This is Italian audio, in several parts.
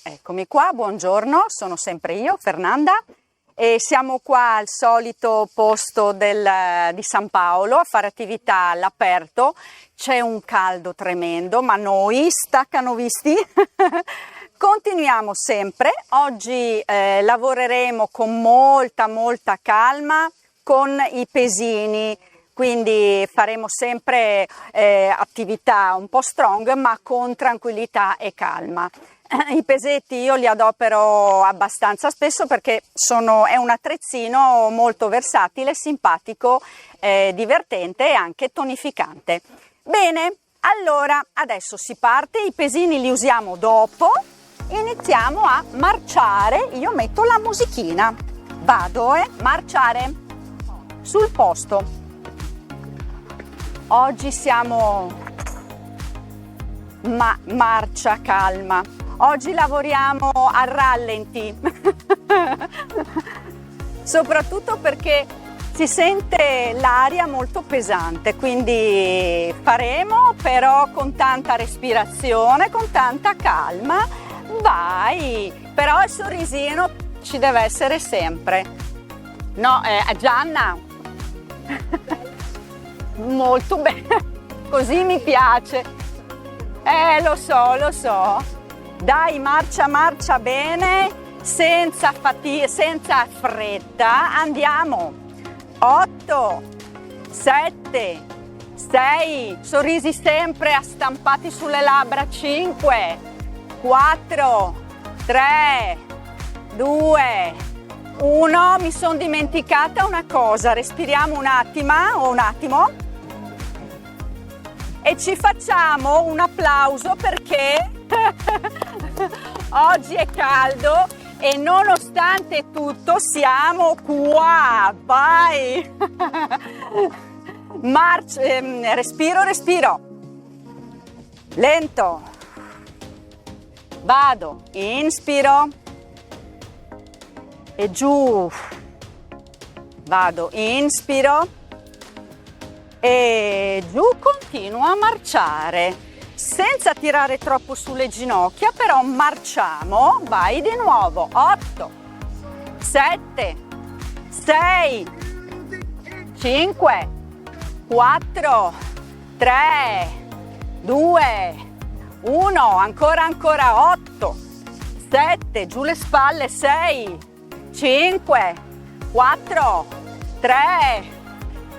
Eccomi qua, buongiorno, sono sempre io, Fernanda, e siamo qua al solito posto di San Paolo a fare attività all'aperto. C'è un caldo tremendo, ma noi, staccano visti, continuiamo sempre. Oggi lavoreremo con molta calma con i pesini, quindi faremo sempre attività un po' strong, ma con tranquillità e calma. I pesetti io li adopero abbastanza spesso perché è un attrezzino molto versatile, simpatico, divertente e anche tonificante. Bene, allora adesso si parte, i pesini li usiamo dopo, iniziamo a marciare. Io metto la musichina, vado marciare sul posto. Oggi siamo marcia calma. Oggi lavoriamo a rallenti, soprattutto perché si sente l'aria molto pesante, quindi faremo però con tanta respirazione, con tanta calma, vai, però il sorrisino ci deve essere sempre. No, Gianna, molto bene, così mi piace, lo so. Dai, marcia bene, senza fatica, senza fretta, andiamo. 8, 7, 6, sorrisi sempre stampati sulle labbra. 5, 4, 3, 2, 1. Mi sono dimenticata una cosa, respiriamo un attimo e ci facciamo un applauso perché oggi è caldo e nonostante tutto siamo qua, vai! Respiro, lento, vado, inspiro e giù, vado, inspiro e giù, continuo a marciare. Senza tirare troppo sulle ginocchia, però marciamo, vai di nuovo, 8, 7, 6, 5, 4, 3, 2, 1, ancora, 8, 7, giù le spalle, 6, 5, 4, 3,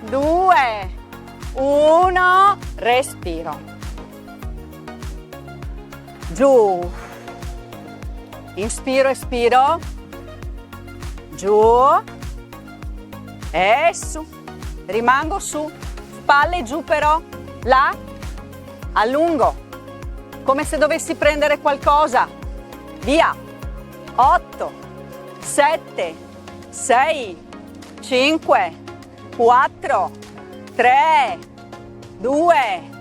2, 1, respiro. Giù, inspiro, espiro, giù e su, rimango su, spalle giù però, là, allungo, come se dovessi prendere qualcosa, via, 8, 7, 6, 5, 4, 3, 2,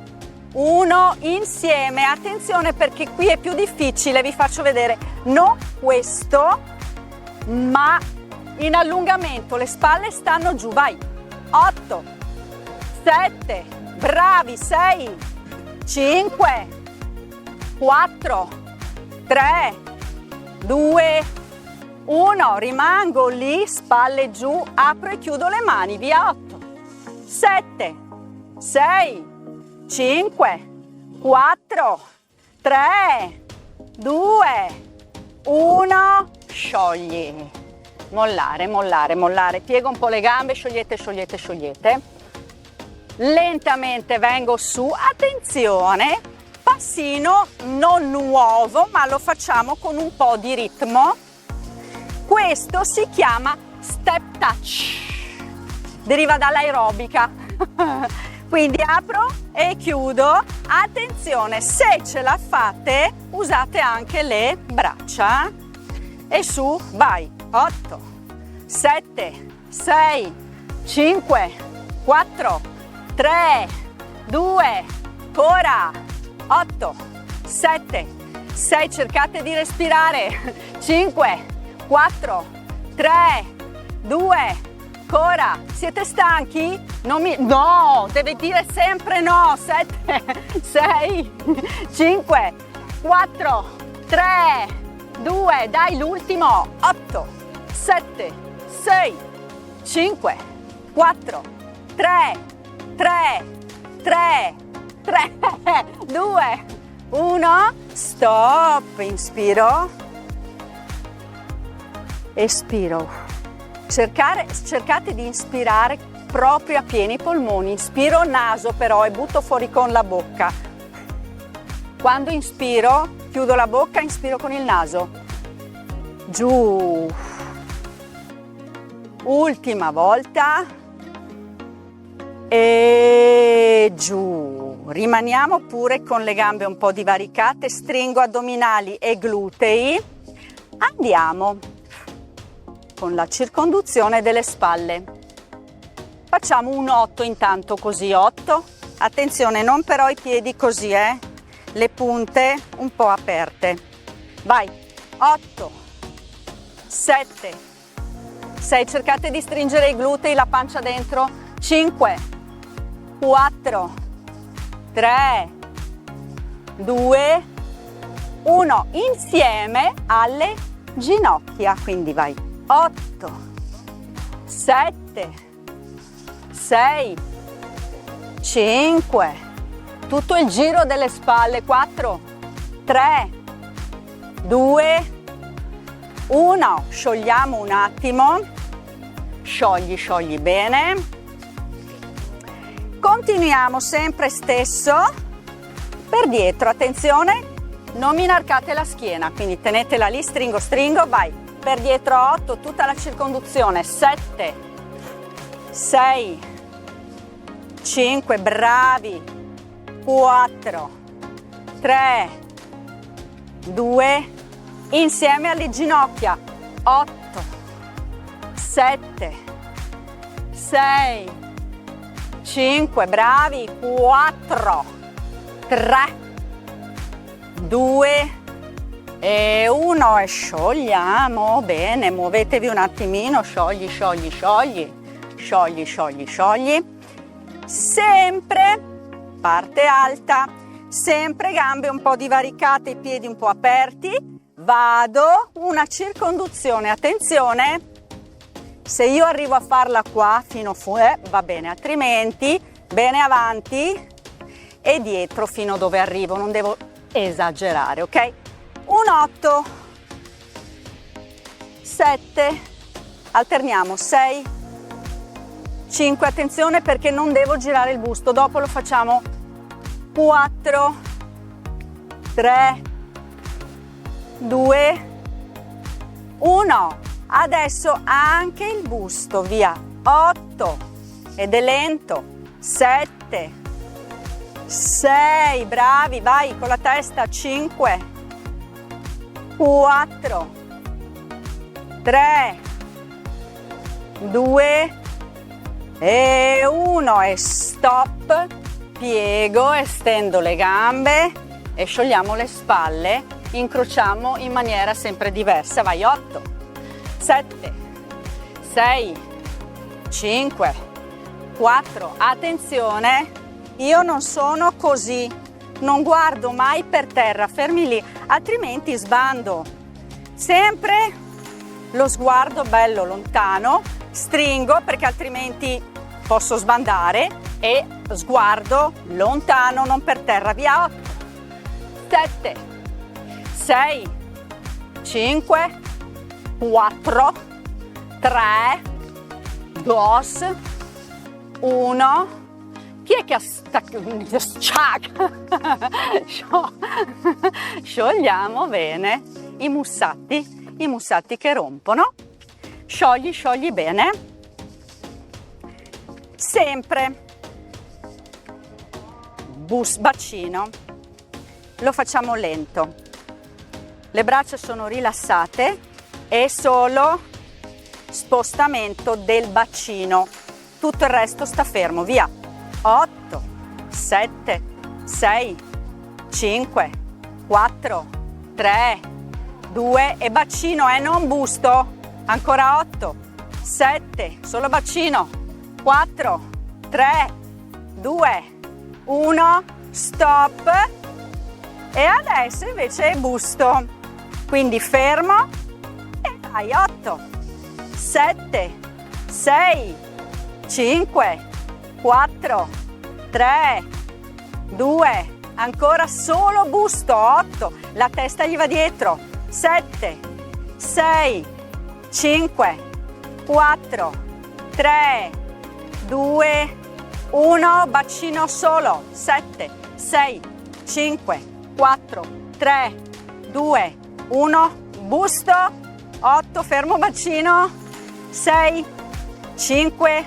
1, insieme. Attenzione perché qui è più difficile, vi faccio vedere, non questo, ma in allungamento, le spalle stanno giù, vai, 8, 7, bravi, 6, 5, 4, 3, 2, 1, rimango lì, spalle giù, apro e chiudo le mani, via, 8, 7, 6, 5, 4, 3, 2, 1, sciogli, mollare, piego un po' le gambe, sciogliete, lentamente vengo su, attenzione, passino non nuovo, ma lo facciamo con un po' di ritmo, questo si chiama step touch, deriva dall'aerobica. Quindi apro e chiudo. Attenzione, se ce la fate usate anche le braccia e su, vai. 8 7 6 5 4 3 2 ancora 8 7 6, cercate di respirare. 5 4 3 2 ancora. Siete stanchi? No, deve dire sempre no. 7 6 5 4 3 2, dai, l'ultimo. 8 7 6 5 4 3 3 3 3 2 1. Stop. Inspiro, espiro. Cercate di inspirare proprio a pieni polmoni. Inspiro naso però e butto fuori con la bocca. Quando inspiro chiudo la bocca, inspiro con il naso. Giù. Ultima volta. E giù. Rimaniamo pure con le gambe un po' divaricate, stringo addominali e glutei. Andiamo con la circonduzione delle spalle. Facciamo un 8 intanto, così 8. Attenzione, non però i piedi così, le punte un po' aperte. Vai. 8 7 6, cercate di stringere i glutei, la pancia dentro. 5 4 3 2 1, insieme alle ginocchia. Quindi vai. 8 7 6 5, tutto il giro delle spalle. 4 3 2 1. Sciogliamo un attimo. Sciogli bene. Continuiamo sempre stesso per dietro. Attenzione, non mi inarcate la schiena, quindi tenetela lì. Stringo, vai per dietro. 8, tutta la circonduzione. 7 6 5, bravi. 4 3 2, insieme alle ginocchia. 8 7 6 5, bravi. 4 3 2 e 1 e sciogliamo. Bene, muovetevi un attimino. Sciogli. Sempre parte alta, sempre gambe un po' divaricate, i piedi un po' aperti. Vado, una circonduzione. Attenzione, se io arrivo a farla qua fino fuori va bene, altrimenti bene avanti e dietro fino dove arrivo, non devo esagerare, ok? Un 8 7, alterniamo. 6 5, attenzione perché non devo girare il busto, dopo lo facciamo. 4 3 2 1. Adesso anche il busto, via. 8 ed è lento. 7 6, bravi, vai con la testa. 5 4 3 2 e 1 e stop. Piego, estendo le gambe e sciogliamo le spalle, incrociamo in maniera sempre diversa. Vai. 8 7 6 5 4. Attenzione, io non sono così, non guardo mai per terra, fermi lì, altrimenti sbando. Sempre lo sguardo bello lontano, stringo perché altrimenti posso sbandare, e sguardo lontano, non per terra. Via. 8 7 6 5 4 3 2 1. Chi è che sciogliamo bene i mussati che rompono. Sciogli bene. Sempre bacino, lo facciamo lento, le braccia sono rilassate e solo spostamento del bacino, tutto il resto sta fermo, via. 8, 7, 6, 5, 4, 3, 2 e bacino, non busto, ancora 8, 7, solo bacino, 4, 3, 2, 1, stop. E adesso invece busto, quindi fermo e vai. 8, 7, 6, 5, 4, 3, 2, ancora solo busto. 8, la testa gli va dietro. 7, 6, 5, 4, 3, 2, 1, bacino solo. 7, 6, 5, 4, 3, 2, 1, busto. 8, fermo bacino. 6, 5,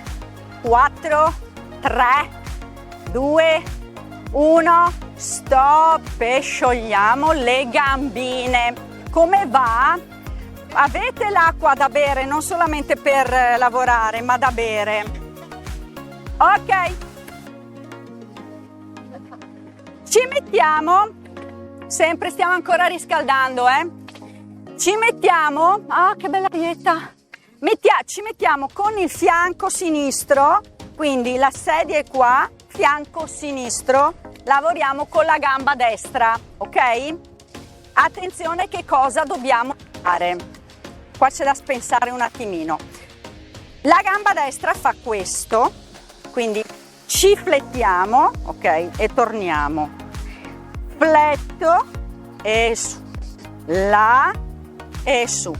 4, 3, 2, 1, stop e sciogliamo le gambine. Come va? Avete l'acqua da bere, non solamente per lavorare, ma da bere. Ok. Ci mettiamo, sempre stiamo ancora riscaldando, ci mettiamo, che bella dieta, ci mettiamo con il fianco sinistro, quindi la sedia è qua, fianco sinistro, lavoriamo con la gamba destra, ok? Attenzione che cosa dobbiamo fare, qua c'è da pensare un attimino. La gamba destra fa questo, quindi ci flettiamo, ok, e torniamo. Fletto e su, là e su.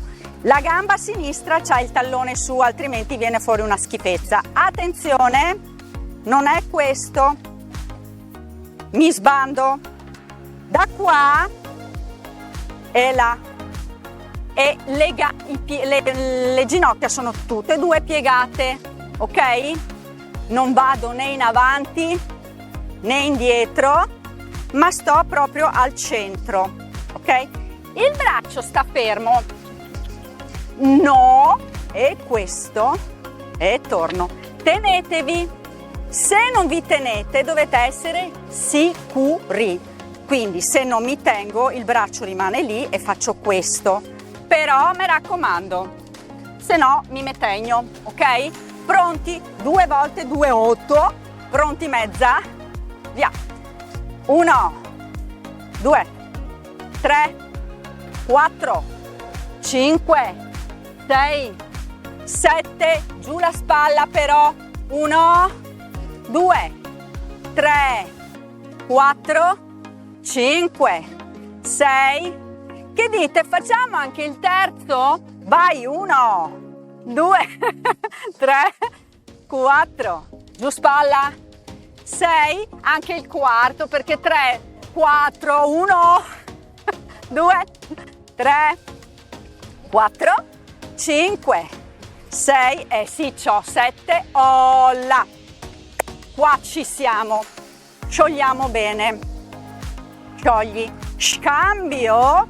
La gamba sinistra c'ha il tallone su, altrimenti viene fuori una schifezza. Attenzione, non è questo. Mi sbando da qua e là. E le ginocchia sono tutte e due piegate, ok? Non vado né in avanti né indietro, ma sto proprio al centro, ok? Il braccio sta fermo, no, e questo, e torno. Tenetevi, se non vi tenete dovete essere sicuri, quindi se non mi tengo il braccio rimane lì e faccio questo, però mi raccomando, se no mi metegno, ok? Pronti? 2 volte 2, 8, pronti mezza, via. 1, 2, 3, 4, 5, 6, 7, giù la spalla però, 1, 2, 3, 4, 5, 6, che dite? Facciamo anche il terzo? Vai, 1, 2, 3, 4, giù spalla, 6, anche il quarto perché 3, 4, 1, 2, 3, 4, 5, 6, sì, c'ho 7, là, qua ci siamo, sciogliamo bene, sciogli, scambio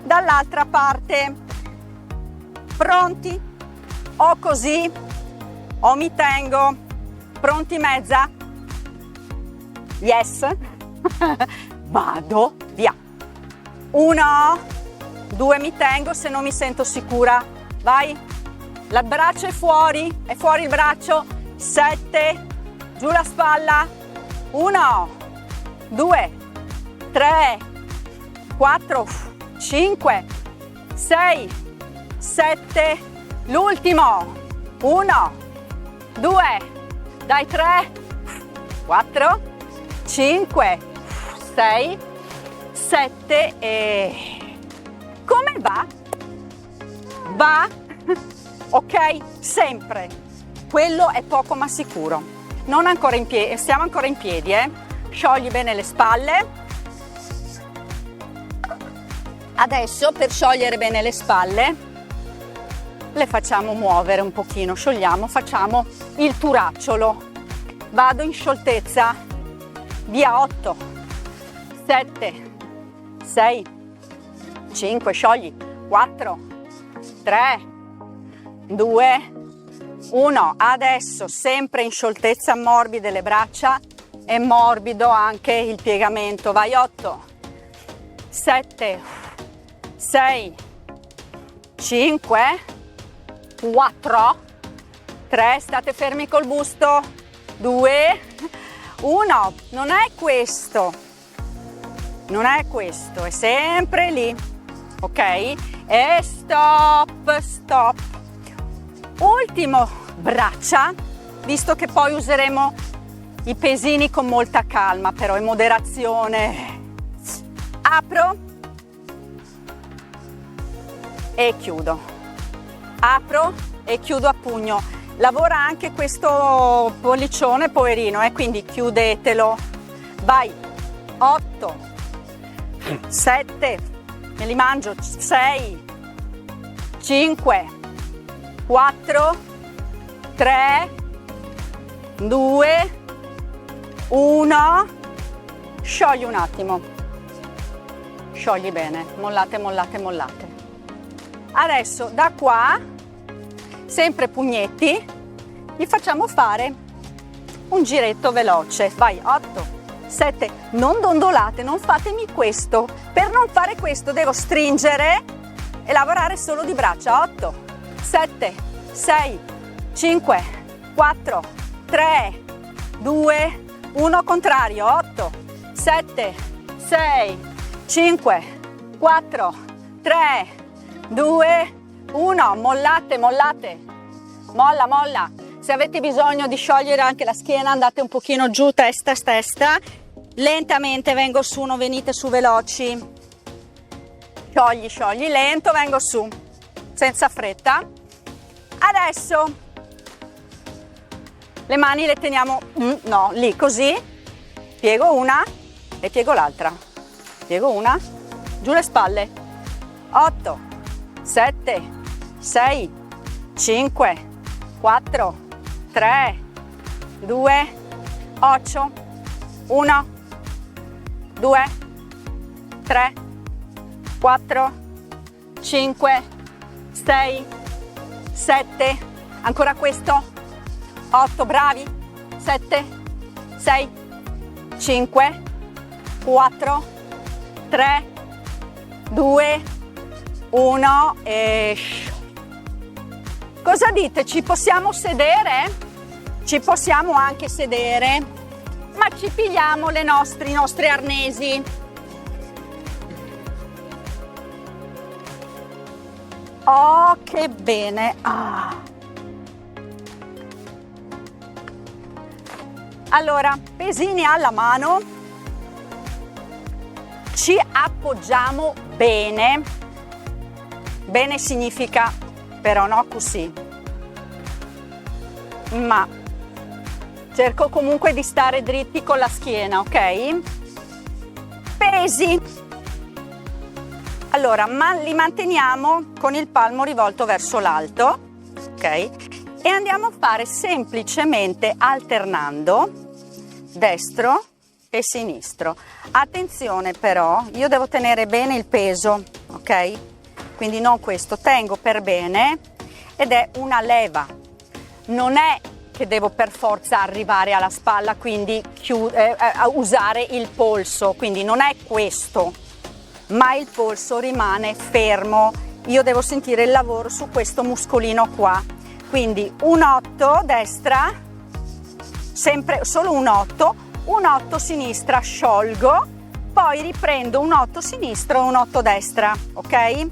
dall'altra parte, pronti? O così, o mi tengo, pronti mezza? Yes, vado, via. 1, 2, mi tengo se non mi sento sicura, vai, il braccio è fuori il braccio, 7, giù la spalla, 1, 2, 3, 4, 5, 6, 7, l'ultimo, 1, 2, dai 3, 4, 5, 6, 7 e... Come va? Va? Ok? Sempre. Quello è poco ma sicuro. Non ancora in piedi, stiamo ancora in piedi, Sciogli bene le spalle. Adesso per sciogliere bene le spalle le facciamo muovere un pochino, sciogliamo, facciamo il turacciolo. Vado in scioltezza. via, 8, 7, 6, 5, sciogli, 4, 3, 2, 1. Adesso sempre in scioltezza morbide le braccia e morbido anche il piegamento. Vai, 8, 7, 6, 5, 4, 3, state fermi col busto, 2, 1. Non è questo, non è questo, è sempre lì, ok? E stop, stop. Ultimo, braccia, visto che poi useremo i pesini con molta calma, però in moderazione. Apro e chiudo, apro e chiudo a pugno. Lavora anche questo pollicione, poverino, quindi chiudetelo. Vai, 8, 7, me li mangio, 6, 5, 4, 3, 2, 1, sciogli un attimo, sciogli bene, mollate, mollate, mollate. Adesso da qua, sempre pugnetti, gli facciamo fare un giretto veloce. Vai, 8, 7, non dondolate, non fatemi questo. Per non fare questo devo stringere e lavorare solo di braccia. 8, 7, 6, 5, 4, 3, 2, 1, contrario. 8, 7, 6, 5, 4, 3, 2, 1, mollate, mollate, molla, molla. Se avete bisogno di sciogliere anche la schiena, andate un pochino giù, testa, testa. Lentamente vengo su, non venite su veloci. Sciogli, sciogli, lento, vengo su, senza fretta. Adesso le mani le teniamo, no, lì, così. Piego una e piego l'altra. Piego una, giù le spalle. 8, 7, 6, 5, 4, 3, 2, 8, 1, 2, 3, 4, 5, 6, 7, ancora questo, 8, bravi, 7, 6, 5, 4, 3, 2, 1 e cosa dite? Ci possiamo sedere? Ci possiamo anche sedere, ma ci pigliamo i nostri arnesi. Oh, che bene! Ah. Allora, pesini alla mano, ci appoggiamo bene. Bene significa però no così, ma cerco comunque di stare dritti con la schiena, ok? Pesi. Allora, li manteniamo con il palmo rivolto verso l'alto, ok? E andiamo a fare semplicemente alternando destro e sinistro. Attenzione però, io devo tenere bene il peso, ok? Quindi non questo, tengo per bene ed è una leva. Non è che devo per forza arrivare alla spalla, quindi usare il polso, quindi non è questo, ma il polso rimane fermo. Io devo sentire il lavoro su questo muscolino qua. Quindi un 8 destra, sempre solo un 8 sinistra, sciolgo, poi riprendo un 8 sinistro e un 8 destra, ok?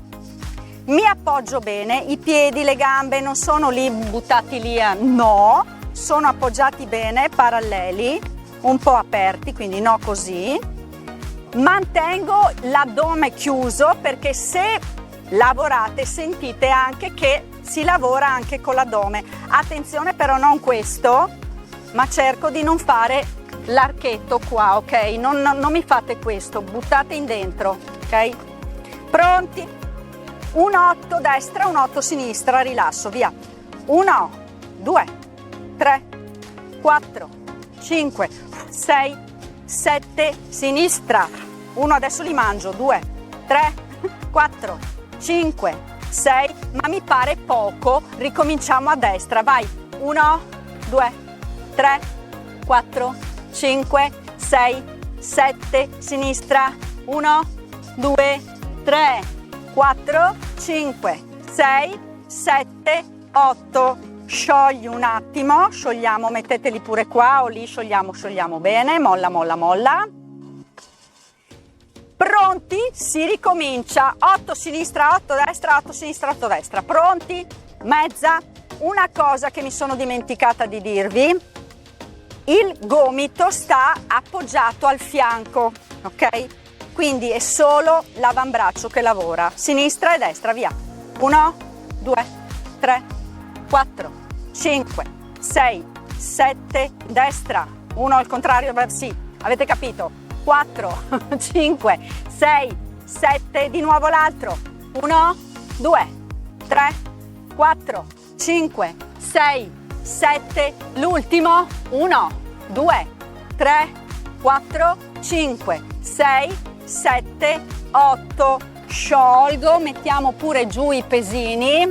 Mi appoggio bene, i piedi, le gambe non sono lì buttati lì, no, sono appoggiati bene, paralleli, un po' aperti, quindi no così. Mantengo l'addome chiuso perché se lavorate sentite anche che si lavora anche con l'addome. Attenzione però non questo, ma cerco di non fare l'archetto qua, ok? Non mi fate questo, buttate in dentro, ok? Pronti? Un 8 destra, un 8 sinistra, rilasso, via. 1, 2, 3, 4, 5, 6, 7, sinistra, 1, adesso li mangio, 2, 3, 4, 5, 6, ma mi pare poco, ricominciamo a destra, vai, 1, 2, 3, 4, 5, 6, 7, sinistra, 1, 2, 3, 4, 5, 6, 7, 8, sciogli un attimo, sciogliamo, metteteli pure qua o lì, sciogliamo bene, molla, molla, molla. Pronti? Si ricomincia, 8 sinistra, 8 destra, 8 sinistra, 8 destra, pronti? Mezza. Una cosa che mi sono dimenticata di dirvi, il gomito sta appoggiato al fianco, ok? Quindi è solo l'avambraccio che lavora, sinistra e destra, via. 1, 2, 3, 4, 5, 6, 7, destra, 1 al contrario, sì, avete capito? 4, 5, 6, 7, di nuovo l'altro, 1, 2, 3, 4, 5, 6, 7, l'ultimo, 1, 2, 3, 4, 5, 6, 7, 8, sciolgo, mettiamo pure giù i pesini,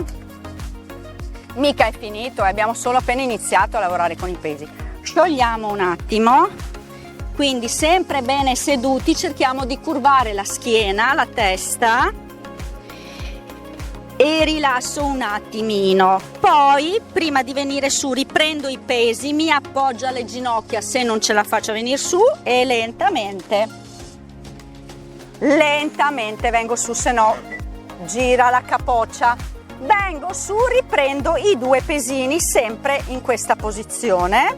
mica è finito, abbiamo solo appena iniziato a lavorare con i pesi, sciogliamo un attimo, quindi sempre bene seduti, cerchiamo di curvare la schiena, la testa e rilasso un attimino, poi prima di venire su riprendo i pesi, mi appoggio alle ginocchia se non ce la faccio venire su e lentamente vengo su, se no gira la capoccia, vengo su, riprendo i 2 pesini sempre in questa posizione,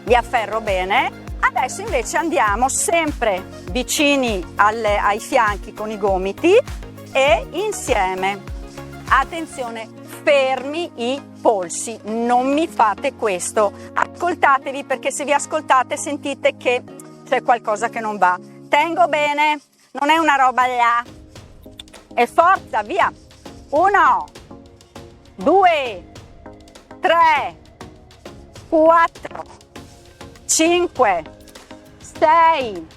li afferro bene. Adesso invece andiamo sempre vicini ai fianchi con i gomiti e insieme, attenzione, fermi i polsi, non mi fate questo, ascoltatevi, perché se vi ascoltate sentite che c'è qualcosa che non va. Tengo bene, non è una roba là, e forza, via, 1, 2, 3, 4, 5, 6,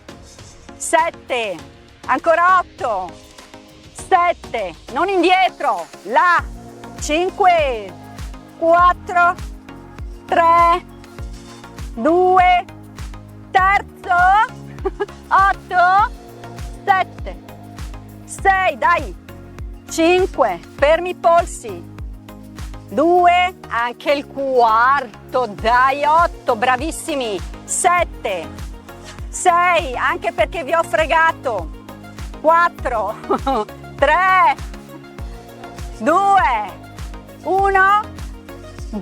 7, ancora 8, 7, non indietro, là, 5, 4, 3, 2, terzo, 8, 7, 6, dai, 5, fermi i polsi, 2, anche il quarto, dai, 8, bravissimi, 7, 6, anche perché vi ho fregato, 4, 3, 2, 1,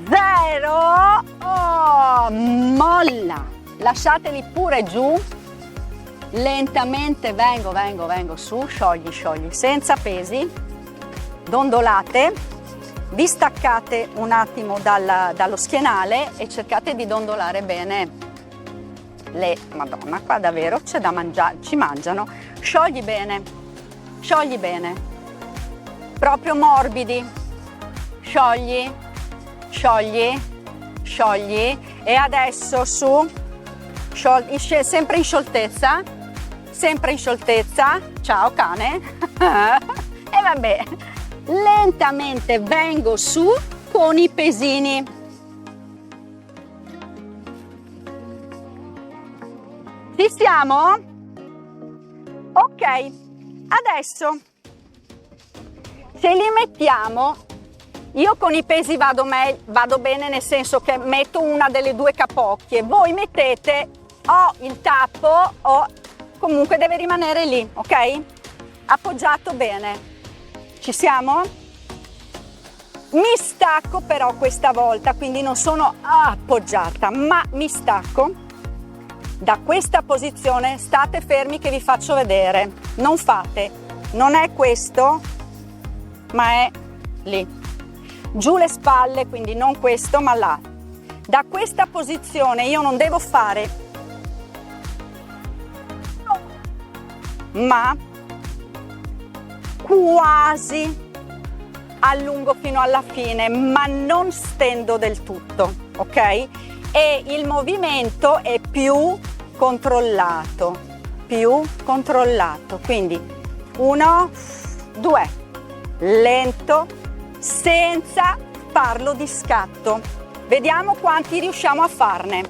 0, oh, molla, lasciateli pure giù, lentamente vengo su, sciogli, senza pesi, dondolate, vi staccate un attimo dallo schienale e cercate di dondolare bene madonna, qua davvero c'è da mangiare, ci mangiano, sciogli bene, proprio morbidi, sciogli, e adesso su, sempre in scioltezza, ciao cane, e vabbè, lentamente vengo su con i pesini, ci siamo? Ok, adesso se li mettiamo, io con i pesi vado bene, nel senso che metto una delle 2 capocchie, voi mettete o il tappo o comunque deve rimanere lì, ok? Appoggiato bene, ci siamo? Mi stacco però questa volta, quindi non sono appoggiata, ma mi stacco da questa posizione, state fermi che vi faccio vedere, non è questo, ma è lì, giù le spalle, quindi non questo ma là. Da questa posizione io non devo fare, ma quasi allungo fino alla fine, ma non stendo del tutto, ok? E il movimento è più controllato, più controllato, quindi 1, 2, lento, senza farlo di scatto. Vediamo quanti riusciamo a farne.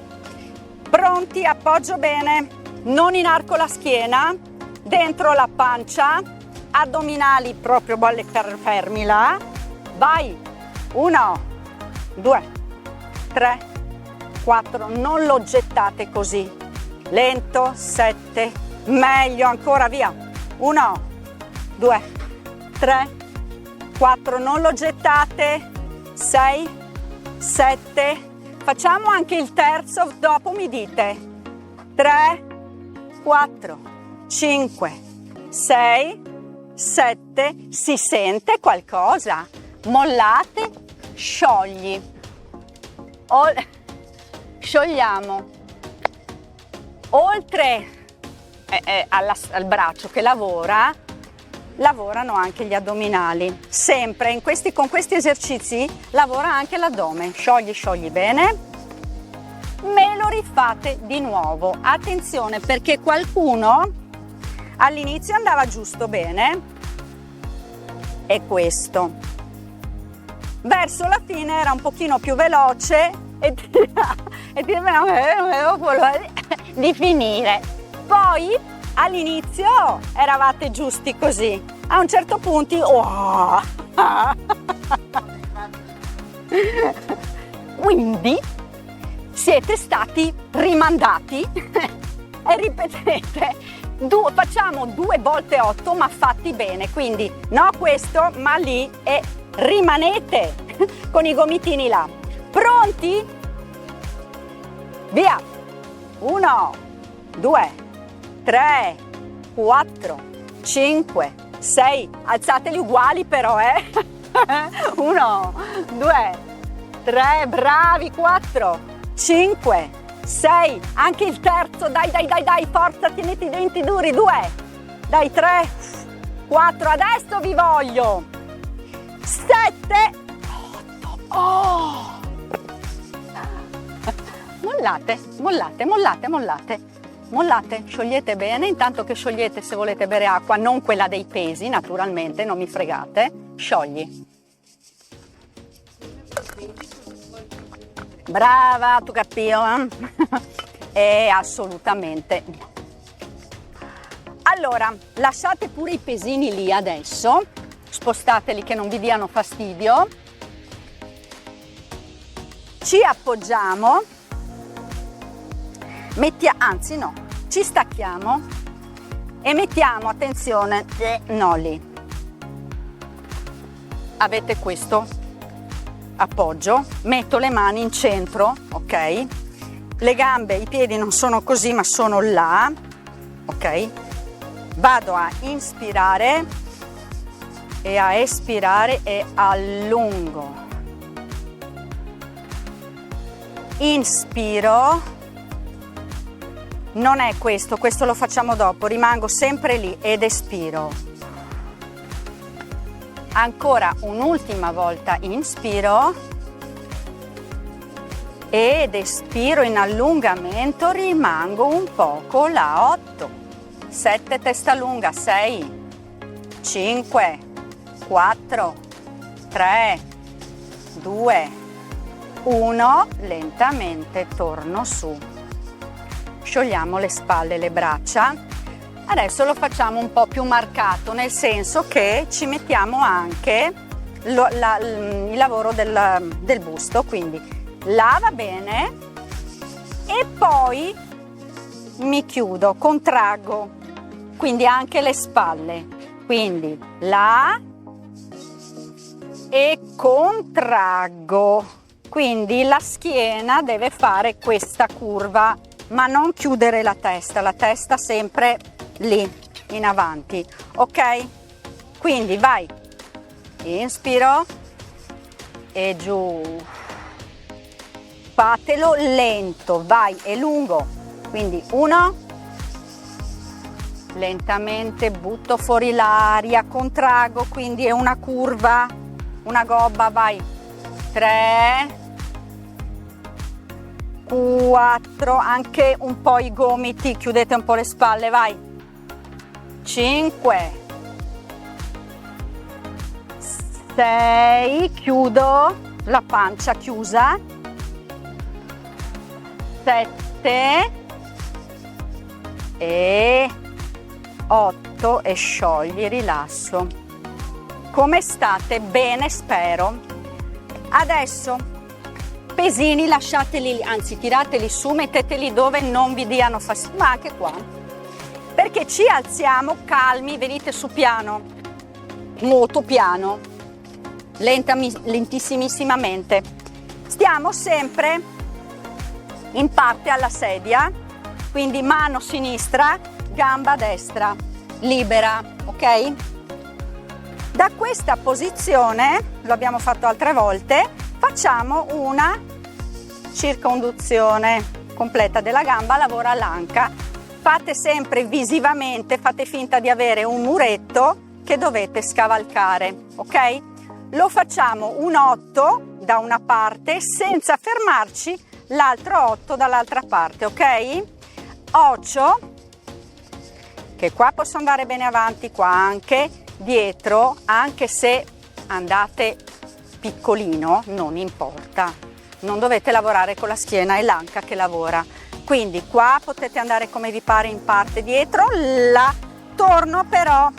Pronti? Appoggio bene, non inarco la schiena, dentro la pancia, addominali proprio bolle fermi là. Vai, 1, 2, 3, 4, non lo gettate così, lento, 7, meglio ancora, via, 1, 2, 3, 4, non lo gettate, 6, 7, facciamo anche il terzo, dopo mi dite, 3, 4, 5, 6, 7, si sente qualcosa? Mollate, sciogli, sciogliamo, oltre al braccio che lavorano anche gli addominali, sempre con questi esercizi lavora anche l'addome, sciogli bene, me lo rifate di nuovo, attenzione perché qualcuno all'inizio andava giusto bene, è questo. Verso la fine era un pochino più veloce e di finire. Poi all'inizio eravate giusti così, a un certo punto quindi siete stati rimandati e ripetete, facciamo 2 volte 8 ma fatti bene, quindi no questo ma lì e rimanete con i gomitini là. Pronti? Via! 1, 2, 3, 4, 5, 6, alzateli uguali però, 1, 2, 3, bravi, 4, 5, 6, anche il terzo, dai, forza, tenete i denti duri, 2, dai, 3, 4, adesso vi voglio, 7, 8, mollate, sciogliete bene, intanto che sciogliete se volete bere acqua, non quella dei pesi naturalmente, non mi fregate, sciogli. Brava, tu capio, assolutamente. Allora, lasciate pure i pesini lì adesso, spostateli che non vi diano fastidio. Ci appoggiamo, ci stacchiamo e mettiamo, attenzione, no lì. Avete questo appoggio, metto le mani in centro, ok? Le gambe, i piedi non sono così ma sono là, ok? Vado a inspirare e a espirare e allungo. Inspiro, non è questo lo facciamo dopo, rimango sempre lì ed espiro. Ancora un'ultima volta, inspiro ed espiro in allungamento, rimango un poco là, 8, 7 testa lunga, 6, 5, 4, 3, 2, 1, lentamente torno su. Sciogliamo le spalle e le braccia. Adesso lo facciamo un po' più marcato, nel senso che ci mettiamo anche il lavoro del busto, quindi là va bene e poi mi chiudo, contraggo, quindi anche le spalle, quindi là e contraggo, quindi la schiena deve fare questa curva, ma non chiudere la testa sempre lì in avanti, ok? Quindi vai, inspiro e giù, fatelo lento, vai e lungo, quindi 1, lentamente butto fuori l'aria, contraggo, quindi è una curva, una gobba, vai, 3, 4, anche un po' i gomiti, chiudete un po' le spalle, vai, 5, 6, chiudo la pancia chiusa, 7 e 8 e sciogli, rilasso. Come state? Bene, spero. Adesso pesini lasciateli, anzi tirateli su, metteteli dove non vi diano fastidio, ma anche qua, perché ci alziamo calmi, venite su piano, molto piano, lentissimissimamente. Stiamo sempre in parte alla sedia, quindi mano sinistra, gamba destra, libera, ok? Da questa posizione, lo abbiamo fatto altre volte, facciamo una circonduzione completa della gamba, lavora l'anca. Fate sempre visivamente, fate finta di avere un muretto che dovete scavalcare, ok? Lo facciamo un 8 da una parte senza fermarci, l'altro 8 dall'altra parte, ok? 8, che qua posso andare bene avanti, qua anche, dietro, anche se andate piccolino, non importa, non dovete lavorare con la schiena, è l'anca che lavora. Quindi qua potete andare come vi pare in parte dietro, la torno però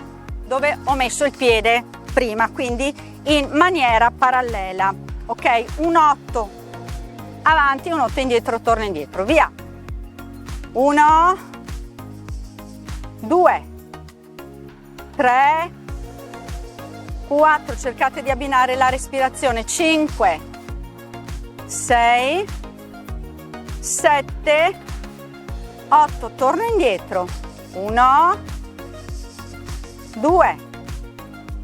dove ho messo il piede prima, quindi in maniera parallela, ok? Un 8 avanti, un 8 indietro, torno indietro, via. 1, 2, 3, 4, cercate di abbinare la respirazione, 5, 6, 7, 8, torno indietro, 1, 2,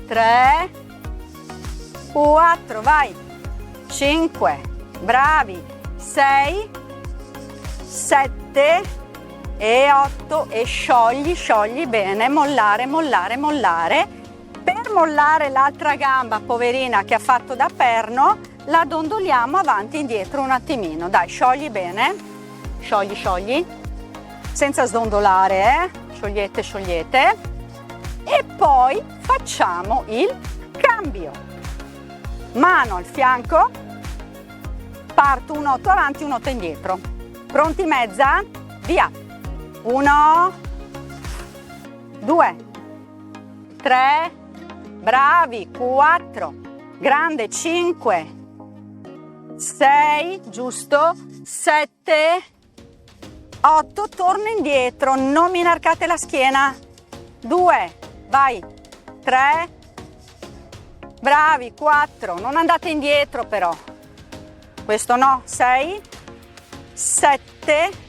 3, 4, vai, 5, bravi, 6, 7 e 8 e sciogli, sciogli bene, mollare, mollare, mollare. Per mollare l'altra gamba, poverina, che ha fatto da perno, la dondoliamo avanti e indietro un attimino. Dai, sciogli bene, sciogli, sciogli, senza sdondolare, sciogliete, sciogliete. E poi facciamo il cambio. Mano al fianco, parto un 8 avanti, un 8 indietro. Pronti mezza? Via! 1, 2, 3, bravi, 4, grande, 5, 6, giusto, 7, 8, torno indietro, non mi inarcate la schiena, 2, vai, 3, bravi, 4, non andate indietro però, questo no, 6, 7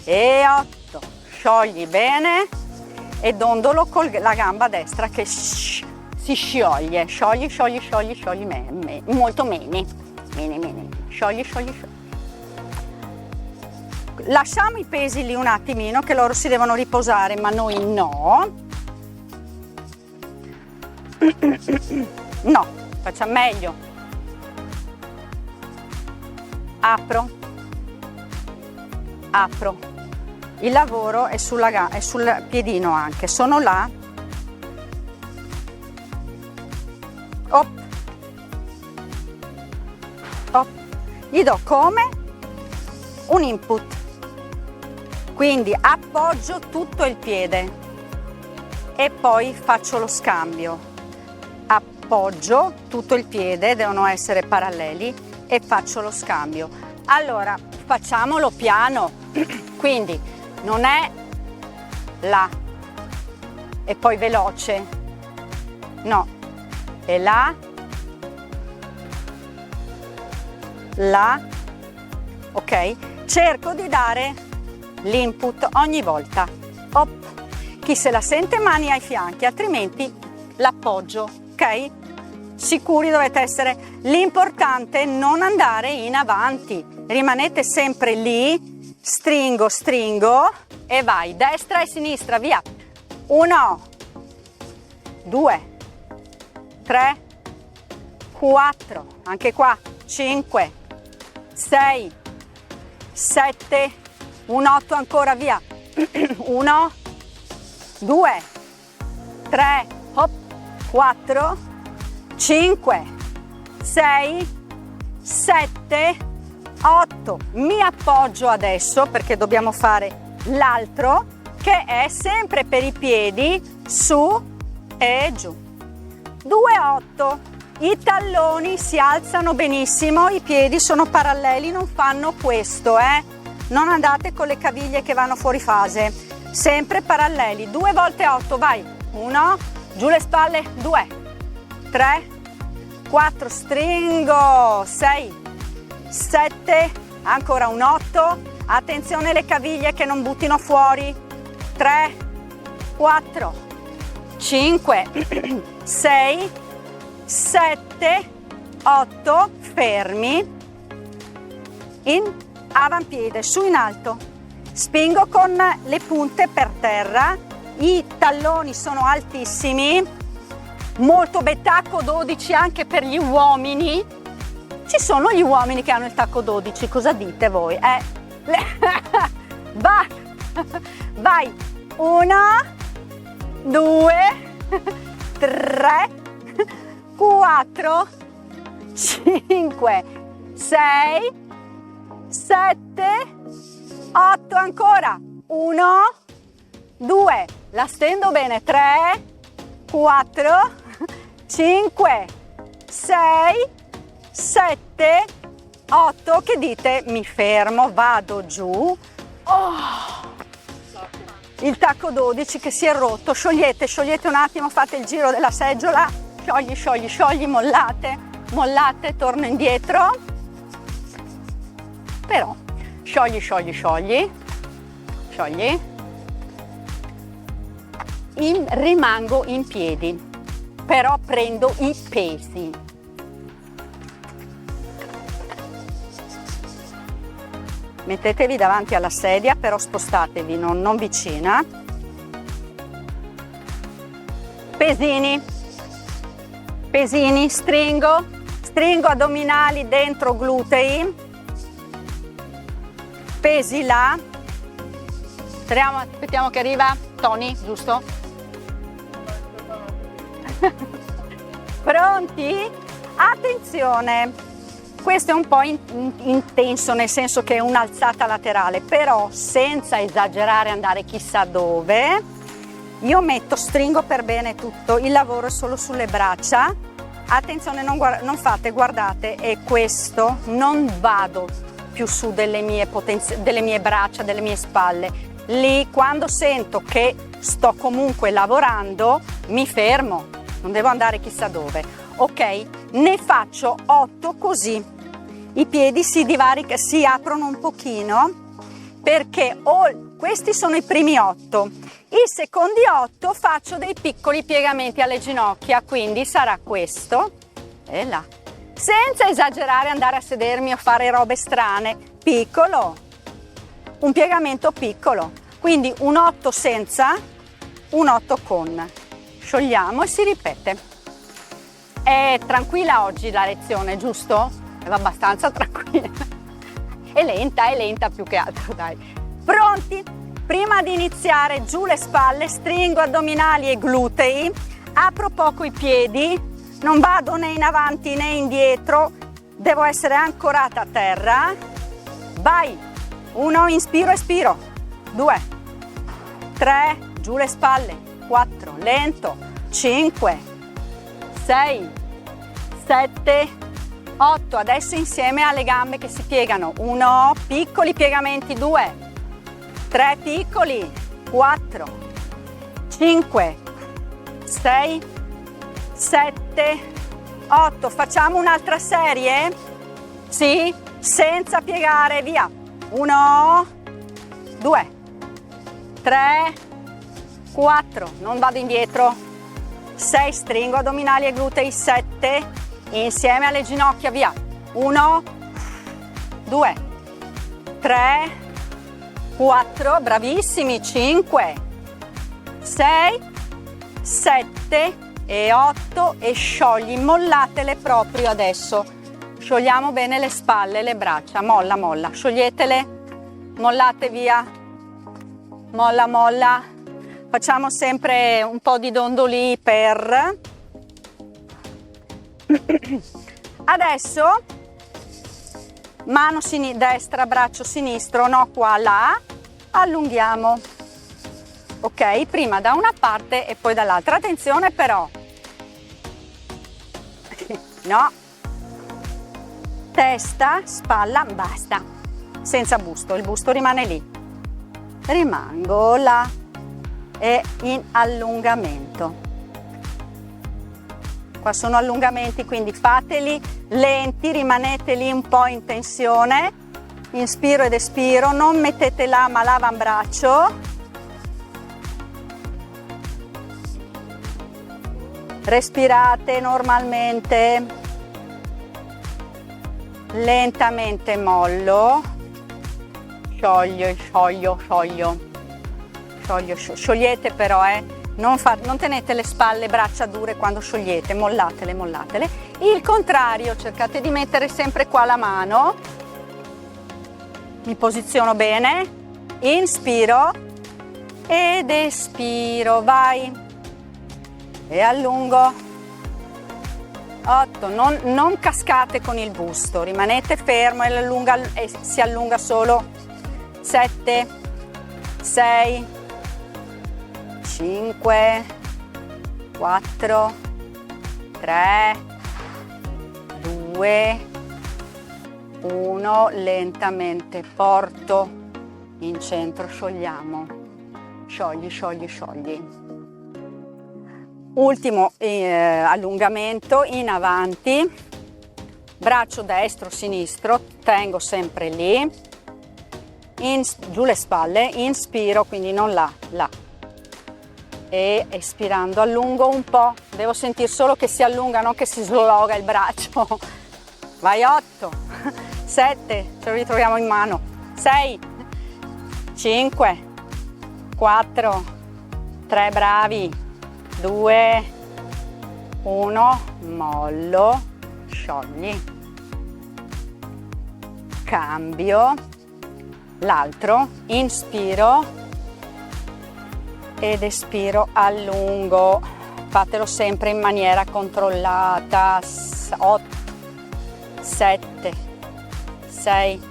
e 8, sciogli bene e dondolo con la gamba destra che si scioglie, sciogli, sciogli, sciogli, sciogli, molto mini, sciogli, sciogli, sciogli. Lasciamo i pesi lì un attimino che loro si devono riposare, ma noi no. No, facciamo meglio. Apro, apro. Il lavoro è sul piedino anche, sono là, op, op, gli do come un input, quindi appoggio tutto il piede e poi faccio lo scambio, appoggio tutto il piede, devono essere paralleli e faccio lo scambio. Allora facciamolo piano, quindi non è là e poi veloce, no, è là, là, ok? Cerco di dare l'input ogni volta, op. Chi se la sente mani ai fianchi, altrimenti l'appoggio, ok? Sicuri dovete essere, l'importante è non andare in avanti, rimanete sempre lì. Stringo, stringo e vai, destra e sinistra, via. 1, 2, 3, 4, anche qua, 5, 6, 7, un 8 ancora, via. 1, 2, 3, hop, 4, 5, 6, 7, 8. Mi appoggio adesso perché dobbiamo fare l'altro, che è sempre per i piedi, su e giù. 2, 8. I talloni si alzano benissimo, i piedi sono paralleli, non fanno questo, non andate con le caviglie che vanno fuori fase, sempre paralleli. 2 volte 8, vai. 1, giù le spalle, 2, 3, 4, stringo, 6, 7, ancora un 8, attenzione le caviglie che non buttino fuori, 3, 4, 5, 6, 7, 8, fermi, in avampiede, su in alto, spingo con le punte per terra, i talloni sono altissimi, molto bel tacco 12 anche per gli uomini. Ci sono gli uomini che hanno il tacco 12, cosa dite voi? Vai, 1, 2, 3, 4, 5, 6, 7, 8, ancora, 1, 2, la stendo bene, 3, 4, 5, 6, 7, 8, che dite? Mi fermo, vado giù, il tacco 12 che si è rotto, sciogliete un attimo, fate il giro della seggiola, sciogli, mollate, torno indietro, però sciogli, rimango in piedi, però prendo i pesi. Mettetevi davanti alla sedia, però spostatevi, non vicina. Pesini, stringo addominali dentro glutei, pesi là, aspettiamo che arriva Tony, giusto? Pronti? Attenzione, questo è un po' intenso, nel senso che è un'alzata laterale, però senza esagerare, andare chissà dove. Io stringo per bene tutto, il lavoro è solo sulle braccia. Attenzione, non fate, guardate, è questo, non vado più su delle mie braccia, delle mie spalle. Lì, quando sento che sto comunque lavorando, mi fermo, non devo andare chissà dove. Ok, ne faccio 8 così. I piedi si aprono un pochino, perché questi sono i primi 8. I secondi 8 faccio dei piccoli piegamenti alle ginocchia, quindi sarà questo e là. Senza esagerare, andare a sedermi o fare robe strane, piccolo, un piegamento piccolo. Quindi un 8 senza, un 8 con. Sciogliamo e si ripete. È tranquilla oggi la lezione, giusto? È abbastanza tranquilla. È lenta più che altro, dai. Pronti? Prima di iniziare, giù le spalle, stringo addominali e glutei, apro poco i piedi, non vado né in avanti né indietro, devo essere ancorata a terra. Vai! 1, inspiro, espiro. 2, 3, giù le spalle. 4, lento. 5, 6, 7, 8. Adesso insieme alle gambe che si piegano. 1, piccoli piegamenti. 2, 3 piccoli, 4, 5, 6, 7, 8. Facciamo un'altra serie? Sì? Senza piegare, via. 1, 2, 3, 4, non vado indietro. 6, stringo addominali e glutei. 7, insieme alle ginocchia, via. 1, 2, 3, 4, bravissimi, 5, 6, 7 e 8 e sciogli, mollatele proprio adesso. Sciogliamo bene le spalle, le braccia, molla, scioglietele mollate via, molla molla, facciamo sempre un po' di dondoli per. Adesso mano destra, braccio sinistro, no qua, là, allunghiamo, ok? Prima da una parte e poi dall'altra, attenzione però, no, testa, spalla, basta, senza busto, il busto rimane lì, rimango là e in allungamento. Qua sono allungamenti, quindi fateli lenti, rimanete lì un po' in tensione, inspiro ed espiro, non mettete là ma l'avambraccio, respirate normalmente, lentamente mollo, sciogliete però, non tenete le spalle, braccia dure quando sciogliete, mollatele. Il contrario, cercate di mettere sempre qua la mano, mi posiziono bene, inspiro ed espiro, vai, e allungo, 8, non cascate con il busto, rimanete fermo e si allunga solo, 7, 6, 5, 4, 3, 2, 1, lentamente porto in centro, sciogliamo, sciogli. Ultimo allungamento in avanti, braccio destro, sinistro, tengo sempre lì, giù le spalle, inspiro, quindi non là, e espirando allungo un po', devo sentire solo che si allunga, non che si sloga il braccio. Vai, 8, 7, ce lo ritroviamo in mano, 6, 5, 4, 3, bravi, 2, 1, mollo, sciogli, cambio, l'altro, inspiro ed espiro, allungo, fatelo sempre in maniera controllata, 8, 7, 6,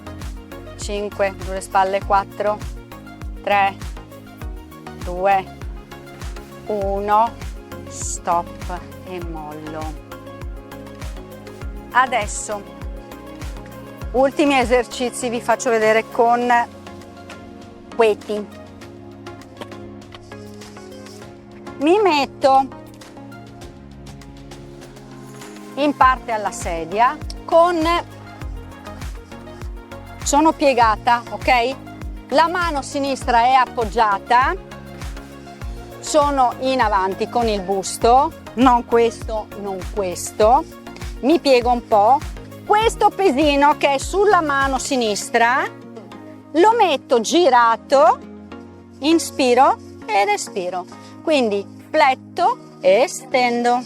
5, giù le spalle, 4, 3, 2, 1, stop e mollo. Adesso, ultimi esercizi vi faccio vedere con queti. Mi metto in parte alla sedia, sono piegata, ok? La mano sinistra è appoggiata, sono in avanti con il busto, non questo, mi piego un po', questo pesino che è sulla mano sinistra lo metto girato, inspiro ed espiro, quindi fletto e stendo,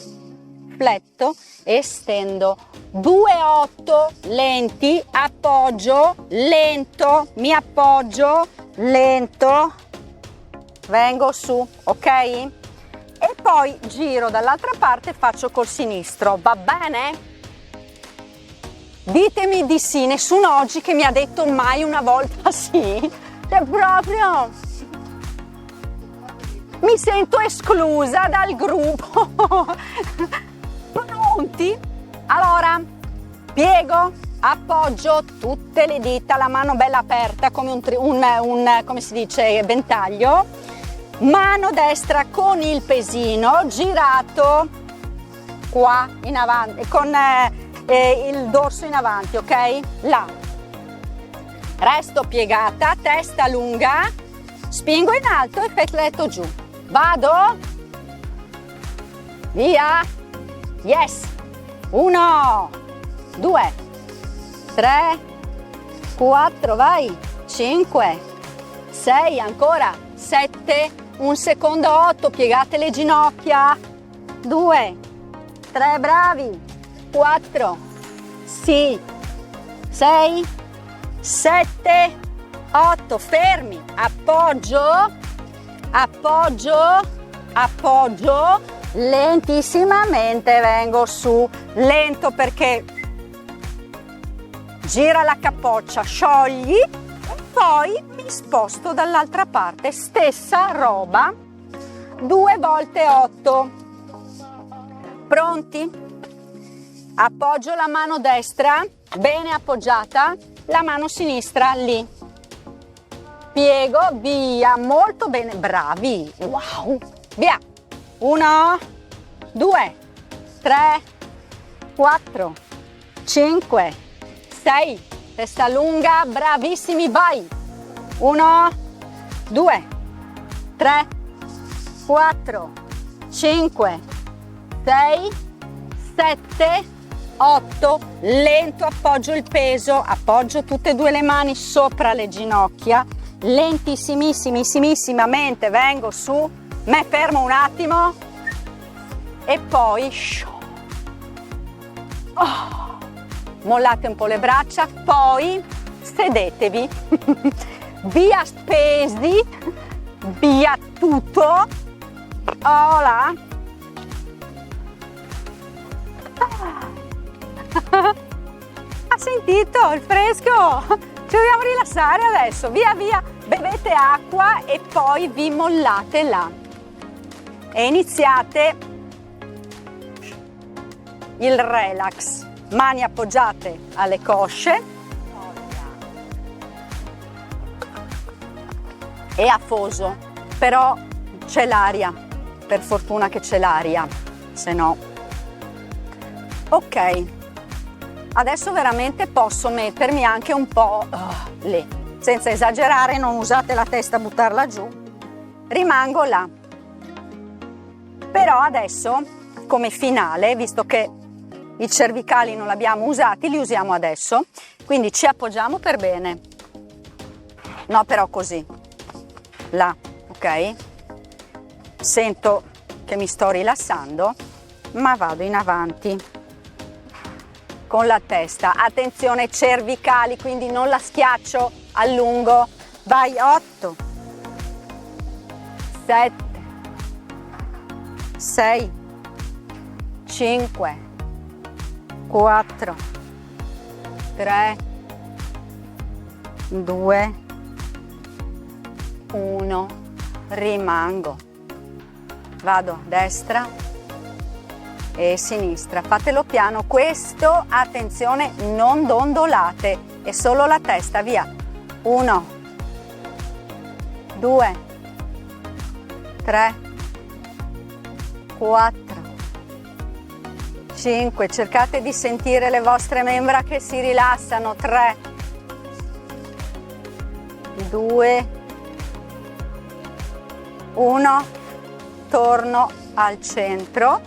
2-8 lenti, appoggio, lento, mi appoggio, lento, vengo su, ok? E poi giro dall'altra parte e faccio col sinistro, va bene? Ditemi di sì, nessuno oggi che mi ha detto mai una volta sì, cioè proprio mi sento esclusa dal gruppo. Pronti? Allora, piego, appoggio tutte le dita, la mano bella aperta come un come si dice, ventaglio, mano destra con il pesino girato qua in avanti, con il dorso in avanti, ok? Là. Resto piegata, testa lunga, spingo in alto e fletto giù. Vado? Via! Yes! 1, 2, 3, 4, vai! 5, 6, ancora! 7, un secondo, 8, piegate le ginocchia! 2, 3, bravi! 4, sì, 6, 7, 8, fermi, appoggio, appoggio, appoggio, lentissimamente vengo su, lento perché gira la capoccia, sciogli e poi mi sposto dall'altra parte, stessa roba, 2 volte 8. Pronti? Appoggio la mano destra, bene appoggiata, la mano sinistra lì. Piego, via, molto bene, bravi, wow, via. 1, 2, 3, 4, 5, 6, testa lunga, bravissimi, vai. 1, 2, 3, 4, 5, 6, 7, 8, lento, appoggio il peso, appoggio tutte e 2 le mani sopra le ginocchia, lentissimissimamente vengo su, me fermo un attimo e poi mollate un po' le braccia, poi sedetevi, via pesi, via tutto, hola. Ha sentito il fresco? Ci dobbiamo rilassare adesso, via via, bevete acqua e poi vi mollate là e iniziate il relax, mani appoggiate alle cosce e a foso, però c'è l'aria, per fortuna che c'è l'aria, se no. Ok, adesso veramente posso mettermi anche un po' lì, senza esagerare, non usate la testa a buttarla giù, rimango là. Però adesso, come finale, visto che i cervicali non li abbiamo usati, li usiamo adesso, quindi ci appoggiamo per bene, no però così, là, ok? Sento che mi sto rilassando, ma vado in avanti con la testa, attenzione cervicali, quindi non la schiaccio, allungo, vai, 8, 7, 6, 5, 4, 3, 2, 1, rimango, vado destra e sinistra, fatelo piano, questo, attenzione, non dondolate, è solo la testa, via, 1, 2, 3, 4, 5, cercate di sentire le vostre membra che si rilassano, 3, 2, 1, torno al centro,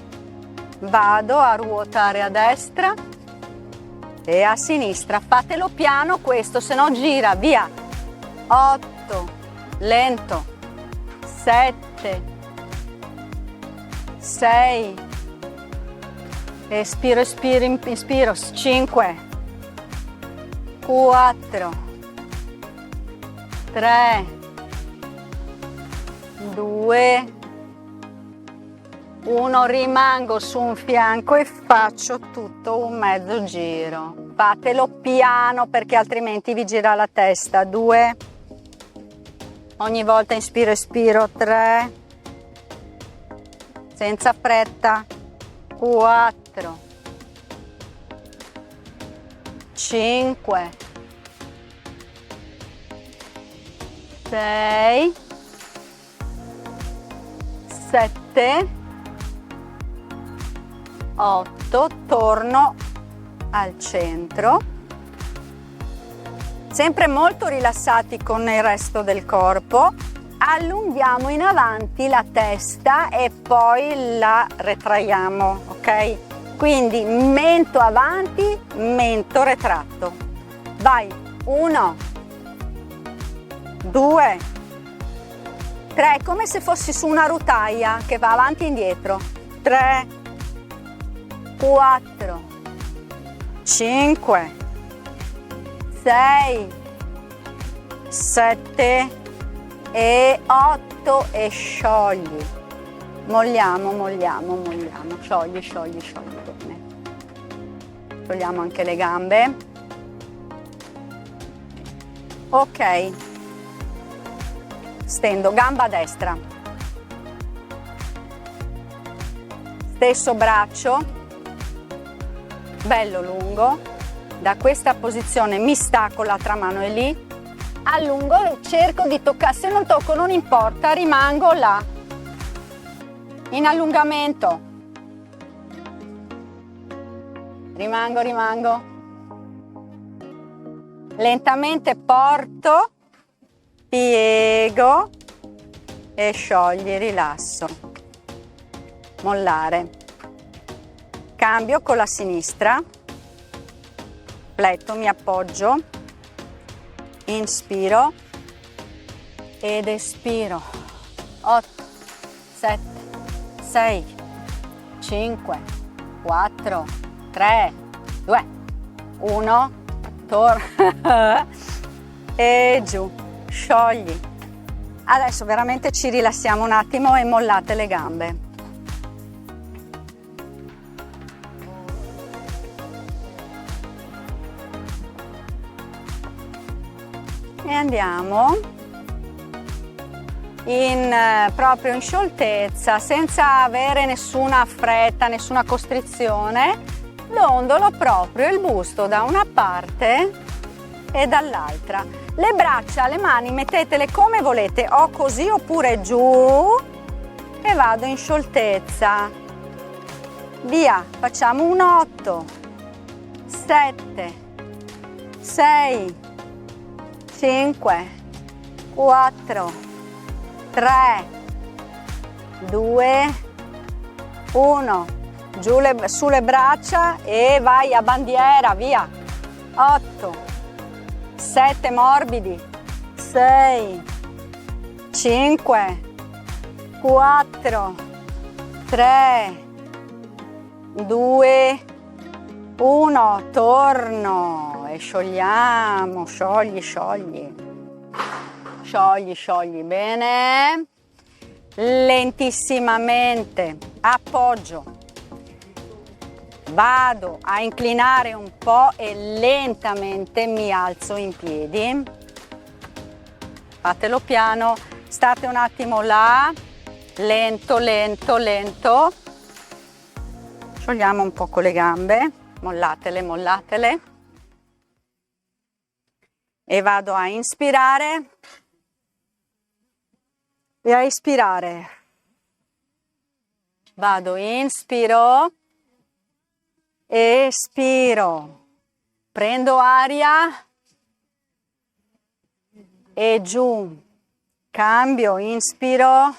vado a ruotare a destra e a sinistra, fatelo piano questo, se no gira, via, 8, lento, 7, 6, espiro, espiro, inspiro, 5, 4, 3, 2, 1, rimango su un fianco e faccio tutto un mezzo giro, fatelo piano perché altrimenti vi gira la testa, 2, ogni volta inspiro, espiro, 3, senza fretta, 4, 5, 6, 7, 8, torno al centro, sempre molto rilassati con il resto del corpo, allunghiamo in avanti la testa e poi la retraiamo, ok? Quindi mento avanti, mento retratto, vai, 1, 2, 3, come se fossi su una rotaia che va avanti e indietro, 3, 4, 5, 6, 7 e 8 e sciogli. Molliamo, molliamo, molliamo, sciogli, sciogli, sciogli, bene. Togliamo anche le gambe. Ok, stendo, gamba destra, stesso braccio, bello lungo, da questa posizione mi stacco, l'altra mano è lì, allungo, cerco di toccare, se non tocco non importa, rimango là, in allungamento, rimango, lentamente porto, piego e sciogli, rilasso, mollare, cambio con la sinistra, fletto, mi appoggio, inspiro ed espiro, 8, 7, 6, 5, 4, 3, 2, 1, torna e giù, sciogli. Adesso veramente ci rilassiamo un attimo e mollate le gambe. E andiamo proprio in scioltezza, senza avere nessuna fretta, nessuna costrizione. Dondolo proprio il busto da una parte e dall'altra. Le braccia, le mani mettetele come volete, o così oppure giù, e vado in scioltezza. Via, facciamo un 8, 7, 6, 5, 4, 3, 2, 1. Giù sulle braccia e vai a bandiera, via. 8, 7 morbidi, 6, 5, 4, 3, 2, 1, torno e sciogliamo, sciogli, sciogli, sciogli, sciogli, bene, lentissimamente, appoggio. Vado a inclinare un po' e lentamente mi alzo in piedi. Fatelo piano, state un attimo là, lento, lento, lento. Sciogliamo un po' con le gambe, mollatele, mollatele. E vado a inspirare e a espirare. Vado, inspiro. Espiro, prendo aria e giù, cambio, inspiro,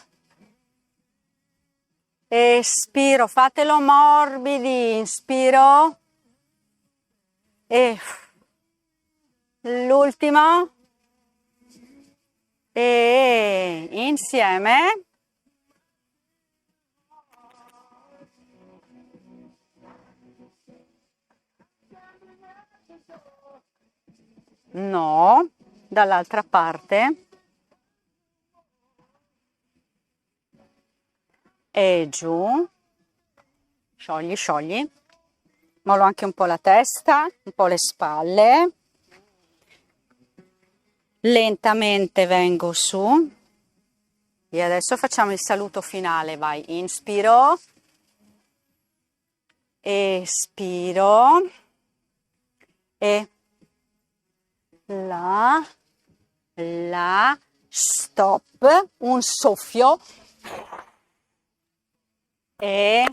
espiro, fatelo morbidi, inspiro e l'ultimo e insieme. No, dall'altra parte e giù, sciogli, sciogli, mollo anche un po' la testa, un po' le spalle, lentamente vengo su e adesso facciamo il saluto finale, vai, inspiro, espiro e la, stop, un soffio e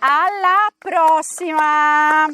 alla prossima!